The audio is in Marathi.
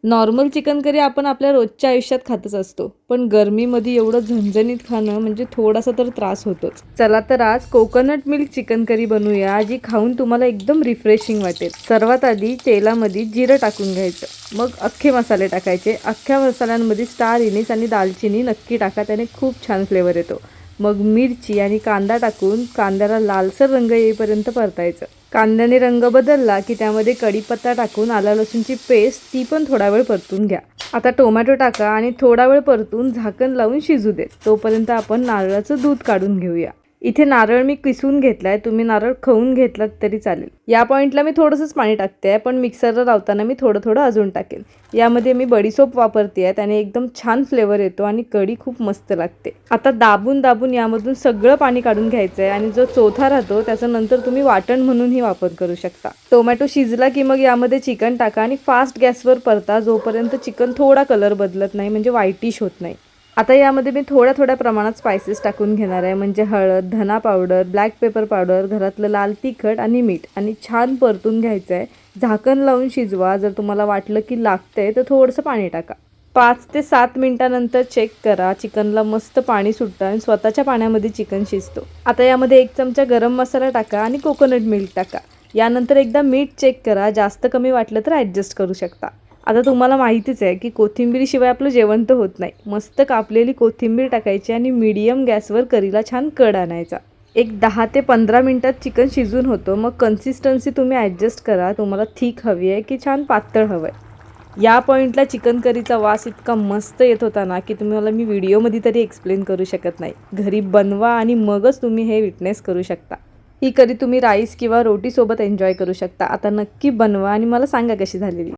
नॉर्मल चिकन करी आपण आपल्या रोजच्या आयुष्यात खातच असतो, पण गरमीमध्ये एवढं झणझणीत खाणं म्हणजे थोडासा तर त्रास होतोच. चला तर आज कोकोनट मिल्क चिकन करी बनवूया, जी खाऊन तुम्हाला एकदम रिफ्रेशिंग वाटेल. सर्वात आधी तेलामध्ये जिरं टाकून घ्यायचं, मग अख्खे मसाले टाकायचे. अख्ख्या मसाल्यांमध्ये स्टार इनिस आणि दालचिनी नक्की टाका, त्याने खूप छान फ्लेवर येतो. मग मिरची आणि कांदा टाकून कांद्याला लालसर रंग येईपर्यंत परतायचं. कांद्याने रंग बदलला की त्यामध्ये कढीपत्ता टाकून आला लसूणची पेस्ट ती पण थोडा वेळ परतून घ्या. आता टोमॅटो टाका आणि थोडा वेळ परतून झाकण लावून शिजू दे. तोपर्यंत आपण नारळाचं दूध काढून घेऊया. इथे नारळ मी किसून घेतलाय, तुम्ही नारळ खवून घेतलात तरी चालेल. या पॉईंटला मी थोडंसंच पाणी टाकते, पण मिक्सरला लावताना मी थोडं थोडं अजून टाकेन. यामध्ये मी बडीसोप वापरते, त्याने एकदम छान फ्लेवर येतो आणि कढी खूप मस्त लागते. आता दाबून दाबून यामधून सगळं पाणी काढून घ्यायचं आहे आणि जो चोथा राहतो त्याचा नंतर तुम्ही वाटण म्हणूनही वापर करू शकता. टोमॅटो शिजला की मग यामध्ये चिकन टाका आणि फास्ट गॅसवर परता, जोपर्यंत चिकन थोडा कलर बदलत नाही, म्हणजे व्हाईटिश होत नाही. आता यामध्ये मी थोड्या प्रमाणात स्पायसेस टाकून घेणार आहे, म्हणजे हळद, धना पावडर, ब्लॅक पेपर पावडर, घरातलं लाल तिखट आणि मीठ, आणि छान परतून घ्यायचं आहे. झाकण लावून शिजवा. जर तुम्हाला वाटलं की लागतंय तर थोडंसं पाणी टाका. 5 ते 7 मिनिटानंतर चेक करा. चिकनला मस्त पाणी सुटतं आणि स्वतःच्या पाण्यामध्ये चिकन शिजतो. आता यामध्ये 1 चमचा गरम मसाला टाका आणि कोकोनट मिल्क टाका. यानंतर एकदा मीठ चेक करा, जास्त कमी वाटलं तर ॲडजस्ट करू शकता. आता तुम्हाला माहितीच आहे की कोथिंबीरीशिवाय आपलं जेवण तर होत नाही. मस्त कापलेली कोथिंबीर टाकायची आणि मीडियम गॅसवर करीला छान कड आणायचा. एक 10 ते 15 मिनिटात चिकन शिजून होतं. मग कन्सिस्टन्सी तुम्ही ॲडजस्ट करा. तुम्हाला थिक हवी आहे की छान पातळ हवं आहे. या पॉईंटला चिकन करीचा वास इतका मस्त येत होता ना की तुम्हाला मी व्हिडिओमध्ये तरी एक्सप्लेन करू शकत नाही. घरी बनवा आणि मगच तुम्ही हे विटनेस करू शकता. ही करी तुम्ही राईस किंवा रोटीसोबत एन्जॉय करू शकता. आता नक्की बनवा आणि मला सांगा कशी झालेली.